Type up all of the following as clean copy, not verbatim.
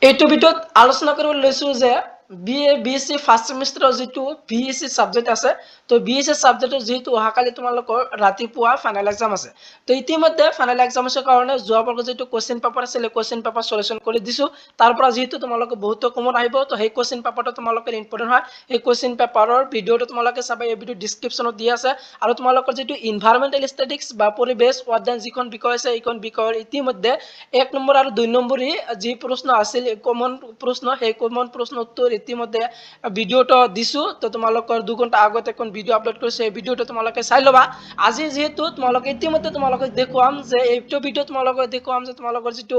এইটো ভিডিঅ'ত আলোচনা কৰিব লৈছো যে বিএসসি ফাৰ্ষ্ট সেমিষ্টাৰৰ যেটো বিএসসি সাবজেক্ট আছে তো বিএসসি সাবজেক্টৰ যেটো অহাকালি তোমালোকৰ ৰাতিপুৱা ফাইনাল এক্সাম আছে তো ইতিমধ্যে ফাইনাল এক্সামৰ কাৰণে যোৱা বৰ্গৰ যেটো কোশ্চেন পেপাৰ আছিল কোশ্চেন পেপাৰ সলিউশন কৰি দিছো তাৰ পৰা যেটো তোমালোকে বহুত কমন আহিব তো সেই কোশ্চেন পেপাৰটো তোমালোকৰ ইম্পৰ্টেন্ট হয় এই কোশ্চেন পেপাৰৰ ভিডিঅ'টো তোমালোকে চাবা এই ভিডিঅ ডেসক্ৰিপচনত দিয়া আছে আৰু তোমালোকৰ যেটো এনভায়ৰনমেন্টাল ষ্টেটিক্স বা পৰিবেশ অধ্যয়ন যিখন বিষয় আছে এইখন বিষয়ৰ ইতিমধ্যে 1 নম্বৰ আৰু 2 নম্বৰী যি প্ৰশ্ন আছিল কমন প্ৰশ্ন সেই কমন প্ৰশ্ন উত্তৰ ইতিমধ্যে ভিডিওটো দিছো তো তোমালোকৰ 2 ঘন্টা আগতে কোন ভিডিও আপলোড কৰিছে এই ভিডিওটো তোমালোকে চাই লবা আজি যেহেতু তোমালোকে ইতিমধ্যে তোমালোকে দেখুৱাম যে এইটো ভিডিও তোমালোকে দেখুৱাম যে তোমালোকৰ যেটো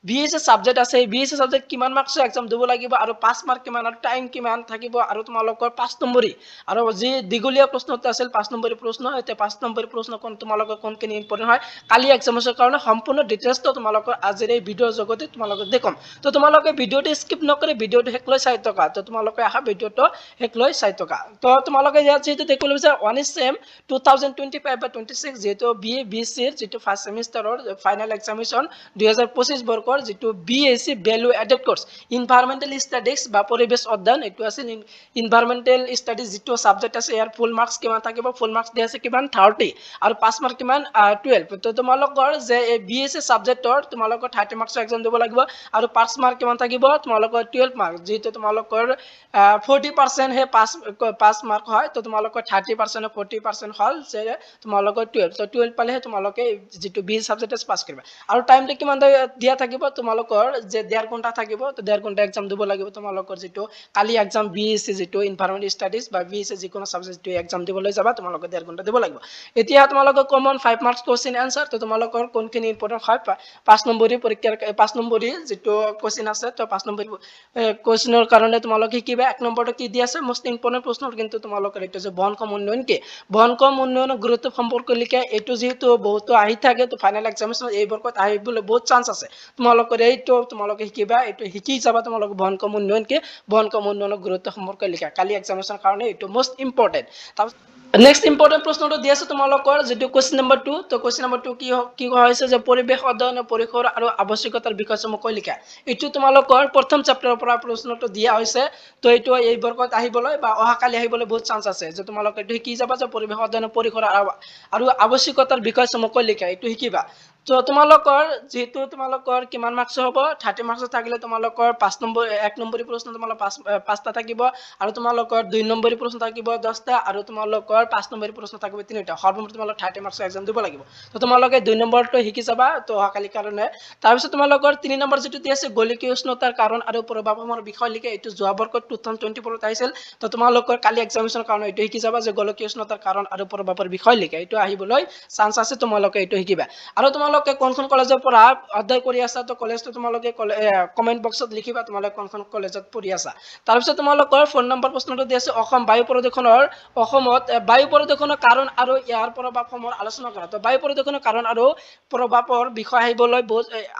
বিএসসি সাবজেক্ট আছে এই বিএসসি সাবজেক্ট কিমান মাৰ্কছৰ এক্সাম দিব লাগিব আৰু 5 মাৰ্ক কিমান আৰু টাইম কিমান থাকিব আৰু তোমালোকৰ 5 নম্বৰী আৰু যি দিগলীয়া প্ৰশ্নটো আছিল 5 নম্বৰী প্ৰশ্ন এতিয়া 5 নম্বৰী প্ৰশ্ন কোন তোমালোকৰ কোন কিনি ইম্পৰ্টেন্ট হয় কালি এক্সামৰ কাৰণে সম্পূৰ্ণ ডিটেইলছটো তোমালোকৰ আজিৰ এই ভিডিওৰ জগতে তোমালোকে দেখম তো তোমালোকে ভিডিওটো স্কিপ নকৰি ভিডিওটো হেকলৈ চাই থকা তো তোমালোকে আহা ভিডিওটো হেকলৈ চাই থকা তো তোমালোকে ইয়াত যেটো দেখিবলৈ বিচাৰ 1 সেম 2025 বা 26 যেটো বিএ বিএসসি যেটো ফাৰ্ষ্ট সেমিষ্টাৰৰ ফাইনাল এক্সামিনেশন 2025 বৰ্ষৰ যেটো BSc value added course environmental studies বা পৰিবেশ অধ্যয়ন এটো আছিল এনভায়ৰনমেন্টাল স্টাডিজ যেটো সাবজেক্ট আছে ইয়াৰ ফুল মাৰ্কস কিমান থাকিব ফুল মাৰ্কস দিয়া আছে কিমান 30 আৰু 5 মাৰ্ক কিমান 12 তো তোমালোকৰ যে বিএসসি সাবজেক্টৰ তোমালোকৰ 30 মাৰ্কস এক্সাম দিব লাগিব আৰু 5 মাৰ্ক কিমান থাকিব তোমালোকৰ 12 মাৰ্ক যেটো তোমালোকৰ 40% হে 5 মাৰ্ক হয় তো তোমালোকৰ 30% 40% হল যে তোমালোকৰ 12 তো 12 পালেহে তোমালোকে যেটো বি সাবজেক্টস পাস কৰিবা আৰু টাইমটো কিমান দিয়া থাকিব তোমালোকৰ যে 1.5 ঘন্টা থাকিব তো 1.5 ঘন্টা এক্সাম দিব লাগিব তোমালোকৰ যেটো কালি এক্সাম বিএসসি যেটো এনভায়রনমেন্টাল স্টাডিজ বা বিএসসি যিকোনো সাবজেক্ট যেটো এক্সাম দিবলৈ যাবা তোমালোকে 1.5 ঘন্টা দিব লাগিব এতিয়া তোমালোকৰ কমন 5 মাৰ্কস কোশ্চেন আনসাৰ তো তোমালোকৰ কোনখিনি ইম্পৰ্টেন্ট হয় 5 নম্বৰী পৰীক্ষাৰ 5 নম্বৰী যেটো কোশ্চেন আছে তো 5 নম্বৰী কোশ্চেনৰ কাৰণে তোমালোকে কিবা 1 নম্বৰটো কি দিয়া আছে মোস্ট ইম্পৰ্টেন্ট প্ৰশ্ন কিন্তু তোমালোকৰ এটা যে বহনক্ষম উন্নয়ন কি বহনক্ষম উন্নয়নৰ গুৰুত্ব সম্পৰ্ক লিখা এটো যেহেতু বহুত আহি থাকে তো ফাইনাল এক্সামিনেশন এই বৰ্ষত আহিবলৈ বহুত চান্স আছে তোমালোকৰ এইটো তোমালোকে কিবা এটো শিকি যাবা তোমালোকৰ বহনক্ষম উন্নয়ন কি বহনক্ষম উন্নয়নৰ গুৰুত্ব সম্পৰ্ক লিখা কালি এক্সামিনেশনৰ কাৰণে এটো মোস্ট ইম্পৰ্টেন্ট নেক্সট ইম্পৰ্টেন্ট প্ৰশ্নটো দিয়া আছে তোমালোকৰ যেটো কোশ্চেন নম্বৰ 2 তো কোশ্চেন নম্বৰ 2 কি হৈছে যে পৰিবেশ অধ্যয়নৰ পৰিসৰ আৰু আৱশ্যকতাৰ বিষয়সমূহ লিখা এটো তোমালোকৰ প্ৰথম চেপ্টাৰৰ পৰা প্ৰশ্নটো দিয়া হৈছে তো এটো এই বৰ্গত আহিবলৈ বা অহাকালি আহিবলৈ বহুত চান্স আছে যে তোমালোকে এটো কি যাবা যে পৰিবেশ অধ্যয়নৰ পৰিসৰ আৰু আৱশ্যকতাৰ বিষয়সমূহ লিখা এটো শিকিবা তো তোমালোকৰ যেটো তোমালোকৰ কিমান মাৰ্কস হ'ব 30 মাৰ্কস থাকিলে তোমালোকৰ 5 নম্বৰ 1 নম্বৰী প্ৰশ্ন তোমালোকৰ 5টা থাকিব আৰু তোমালোকৰ 2 নম্বৰী প্ৰশ্ন থাকিব 10টা আৰু তোমালোকৰ 5 নম্বৰী প্ৰশ্ন থাকিব 3টা সৰ্বমুঠ তোমালোকৰ 30 মাৰ্কস এক্সাম দিব লাগিব তো তোমালোকে 2 নম্বৰটো শিকি যাবা তো অহাকালি কাৰণে তাৰ পিছত তোমালোকৰ 3 নম্বৰ যেটো দি আছে গোলকীয় উষ্ণতাৰ কাৰণ আৰু প্ৰভাৱৰ বিষয় লিখে এটো যোৱা বৰ্ষত 2024 আহিছিল তো তোমালোকৰ কালি এক্সামিনেশনৰ কাৰণে এটো শিকি যাবা যে গোলকীয় উষ্ণতাৰ কাৰণ আৰু প্ৰভাৱৰ বিষয় লিখে এটো আহিবলৈ চান্স আছে তোমালোকে এটো শিকিবা আৰু তোমালোকে কোনখন কলেজৰ পৰা অধ্যয়ন কৰি আছা তো কলেজটো তোমালোকে কমেন্ট বক্সত লিখিবা তোমালোকে কোনখন কলেজত পঢ়ি আছা তাৰ পিছত তোমালোকৰ 4 নম্বৰ প্ৰশ্নটো দি আছে অসম বায়ু প্ৰদূষণৰ অসমত বায়ু প্ৰদূষণৰ কাৰণ আৰু ইয়াৰ প্ৰভাৱসমূহ আলোচনা কৰা তো বায়ু প্ৰদূষণৰ কাৰণ আৰু প্ৰভাৱৰ বিষয়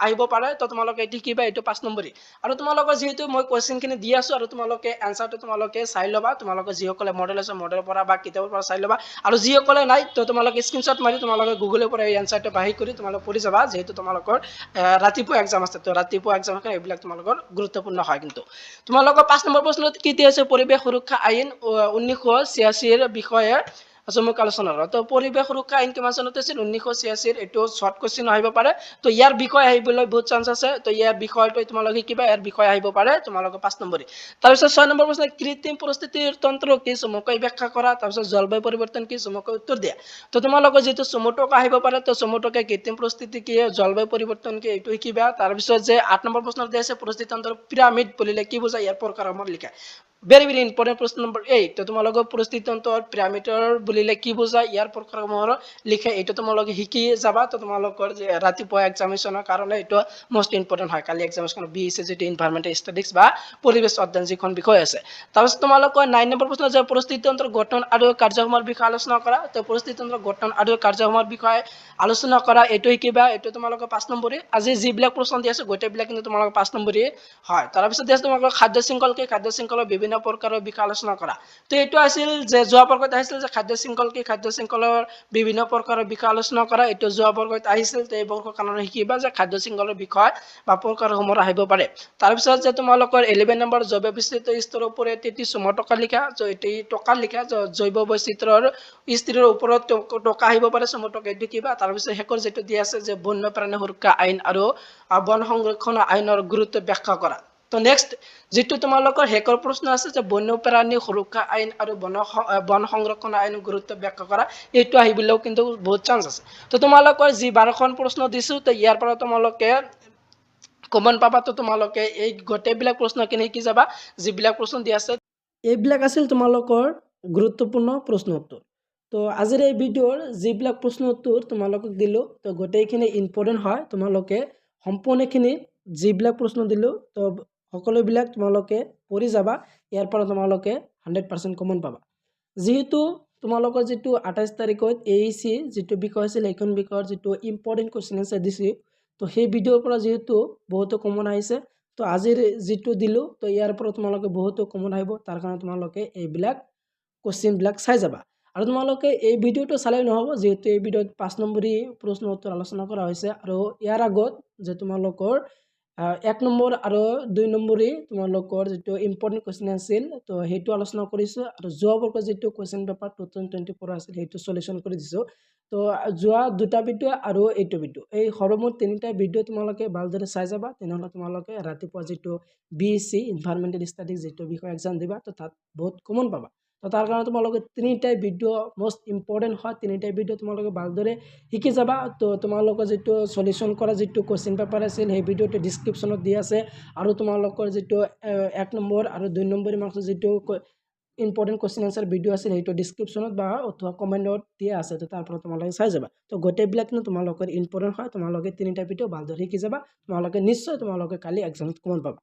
আহিব পাৰে তো তোমালোকে এটি কিবা এটো 5 নম্বৰী আৰু তোমালোকৰ যেহেতু মই কোশ্চেনখিনি দি আছো আৰু তোমালোকে আনসাৰটো তোমালোকে চাই লবা তোমালোকে যিসকলে মডেল আছে মডেলৰ পৰা বা কিতাপৰ পৰা চাই লবা আৰু যিসকলে নাই তো তোমালোকে স্ক্ৰিনশ্বট মাৰি তোমালোকে গুগলৰ পৰা এই আনসাৰটো বাহি কৰি তোমালোকে পঢ়ি যাবা যেহেতু তোমালোকৰ ৰাতিপুৱা এক্সাম আছে তো ৰাতিপুৱা এক্সাম কাৰণে এইবিলাক তোমালোকৰ গুৰুত্বপূৰ্ণ হয় কিন্তু তোমালোকৰ 5 নম্বৰ প্ৰশ্নত কি দি আছে পৰিবেশ সুৰক্ষা আইন 1986 ৰ বিষয়ে চমুক আলোচনা তো পৰিবেশ সুৰক্ষা আইন কিমান চনত আছিল 1986 এটো শৰ্ট কোশ্চেন আহিব পাৰে তো ইয়াৰ বিষয় আহিবলৈ বহুত চান্স আছে তো ইয়াৰ বিষয়টো তোমালোকে কিবা ইয়াৰ বিষয় আহিব পাৰে তোমালোকে 5 নম্বৰী তাৰ পিছত 6 নম্বৰ প্ৰশ্ন কৃত্ৰিম পৰিস্থিতিৰ তন্ত্ৰ কি চমুকৈ ব্যাখ্যা কৰা তাৰ পিছত জলবায়ু পৰিৱৰ্তন কি চমুকৈ উত্তৰ দিয়া তো তোমালোকে যেটো চমুটক আহিব পাৰে তো চমুটকে কৃত্ৰিম পৰিস্থিতি কি জলবায়ু পৰিৱৰ্তন কি এটো কিবা তাৰ পিছত যে 8 নম্বৰ প্ৰশ্ন দি আছে পৰিস্থিতি তন্ত্ৰৰ পিৰামিড বুলিলে কি বুজায় ইয়াৰ প্ৰকাৰসমূহ লিখা very very important প্ৰশ্ন নম্বৰ 8 তো তোমালোকে পৰিস্থিতি তন্ত্ৰৰ পিৰামিডৰ বুলিলে কি বুজায় ইয়াৰ প্ৰকাৰসমূহ লিখে এটো তোমালোকে শিকি যাবা তো তোমালোকৰ যে ৰাতিপুৱা এক্সামিনেশনৰ কাৰণে এটো মোস্ট ইম্পৰ্টেন্ট হয় কালি এক্সামিনেশন বিএসসি যেটো এনভায়ৰনমেন্টাল স্ট্যাটিক্স বা পৰিবেশ অধ্যয়ন যিখন বিষয় আছে তাৰপিছত তোমালোকৰ 9 নম্বৰ প্ৰশ্ন যে পৰিস্থিতি তন্ত্ৰৰ গঠন আৰু কাৰ্যসমূহৰ বিষয়ে আলোচনা কৰা তো পৰিস্থিতি তন্ত্ৰৰ গঠন আৰু কাৰ্যসমূহৰ বিষয়ে আলোচনা কৰা এটো কিবা এটো তোমালোকৰ 5 নম্বৰী আজি যিবিলাক প্ৰশ্ন দি আছে গোটেইবিলাক কিন্তু তোমালোকৰ 5 নম্বৰী হয় তাৰপিছত দিয়া তোমালোকৰ খাদ্য শৃংখল কি খাদ্য শৃংখলৰ বিভিন্ন প্ৰকাৰৰ বিষয়ে আলোচনা কৰা তো এইটো আছিল যে যোৱা বৰ্গত আহিছিল যে খাদ্য শৃংখল কি খাদ্য শৃংখলৰ বিভিন্ন প্ৰকাৰৰ বিষয়ে আলোচনা কৰা এইটো যোৱা বৰ্গত আহিছিল তো এই বৰ্গৰ কাৰণে শিকিবা যে খাদ্য শৃংখলৰ বিষয় বা প্ৰকাৰসমূহ আহিব পাৰে তাৰ পিছত যে তোমালোকৰ 11 নম্বৰ জৈৱ বৈচিত্ৰ্য স্তৰৰ ওপৰত এটি চুমৰ টকা লিখা এটি টকা লিখা জৈৱ বৈচিত্ৰ্যৰ স্তৰৰ ওপৰত টকা আহিব পাৰে চুমৰ টকা এইটো কিবা তাৰ পিছত শেষৰ যেটো দিয়া আছে যে বন্যপ্ৰাণী সুৰক্ষা আইন আৰু বন সংৰক্ষণ আইনৰ গুৰুত্ব ব্যাখ্যা কৰা তো নেক্সট যেটো তোমালোকৰ শেষৰ প্ৰশ্ন আছে যে বন্যপ্ৰাণী সুৰক্ষা আইন আৰু বন সংৰক্ষণ আইনৰ গুৰুত্ব ব্যাখ্যা কৰা এইটো আহিবলৈও কিন্তু বহুত চান্স আছে তো তোমালোকৰ যি 12খন প্ৰশ্ন দিছো তো ইয়াৰ পৰা তোমালোকে কমন পাবা তো তোমালোকে এই গোটেইবিলাক প্ৰশ্নখিনি শিকি যাবা যিবিলাক প্ৰশ্ন দিয়া আছে এইবিলাক আছিল তোমালোকৰ গুৰুত্বপূৰ্ণ প্ৰশ্ন উত্তৰ তো আজিৰ এই ভিডিঅ'ৰ যিবিলাক প্ৰশ্ন উত্তৰ তোমালোকক দিলো তো গোটেইখিনি ইম্পৰ্টেণ্ট হয় তোমালোকে সম্পূৰ্ণখিনি যিবিলাক প্ৰশ্ন দিলো তো সকলোবিলাক তোমালোকে পঢ়ি যাবা ইয়াৰ পৰা তোমালোকে 100% কমন পাবা যেহেতু তোমালোকৰ যেটো 28 তাৰিখত এইচি যেটো বিষয় আছিল এইখন বিষয়ৰ যেটো ইম্পৰ্টেণ্ট কোৱেশ্চন আছে দিছি তো সেই ভিডিঅ'ৰ পৰা যেহেতু বহুতো কমন আহিছে তো আজিৰ যেটো দিলো তো ইয়াৰ পৰা তোমালোকে বহুতো কমন আহিব তাৰ কাৰণে তোমালোকে এইবিলাক কোৱেশ্চন বিলাক চাই যাবা আৰু তোমালোকে এই ভিডিঅ'টো চালে নহব যেহেতু এই ভিডিঅ'ত 5 নম্বৰী প্ৰশ্ন উত্তৰ আলোচনা কৰা হৈছে আৰু ইয়াৰ আগত যে তোমালোকৰ 1 নম্বৰ আৰু 2 নম্বৰী তোমালোকৰ যেটো ইম্পৰ্টেণ্ট কোৱেশ্চন আছিল তো হেতু আলোচনা কৰিছো আৰু যোৱা বৰ্গৰ যেটো কোৱেশ্চন পেপাৰ 2024 আছিল হেতু সলিউশন কৰি দিছো তো যোৱা দুটা ভিডিঅ আৰু এইটো ভিডিঅ এই হৰমুঠ তিনিটা ভিডিঅ তোমালোকে ভালদৰে চাই যাবা তেনেহলে তোমালোকে ৰাতিপুৱা যেটো বিএসসি এনভাইৰনমেন্টেল ষ্টাডিজ যেটো বিষয় এক্সাম দিবা তো তাত বহুত কমন পাবা তো তাৰ কাৰণে তোমালোকে তিনিটা ভিডিঅ মোস্ট ইম্পৰ্টেণ্ট হয় তিনিটা ভিডিঅ তোমালোকে ভালদৰে শিকি যাবা তো তোমালোকৰ যেটো সলিউশন কৰা যেটো কোৱেশ্চন পেপাৰ আছিল সেই ভিডিঅটো ডেসক্ৰিপচনত দিয়া আছে আৰু তোমালোকৰ যেটো 1 নম্বৰ আৰু 2 নম্বৰী মাৰ্কছ যেটো ইম্পৰ্টেণ্ট কোৱেশ্চন আনসাৰ ভিডিঅ আছিল হেতু ডেসক্ৰিপচনত বা অথবা কমেন্টত দিয়া আছে তো তাৰ পৰা তোমালোকে চাই যাবা তো গোটেইবিলাক তোমালোকৰ ইম্পৰ্টেণ্ট হয় তোমালোকে তিনিটা ভিডিঅ ভালদৰে শিকি যাবা তোমালোকে নিশ্চয় তোমালোকে কালি এক্সামত কমন পাবা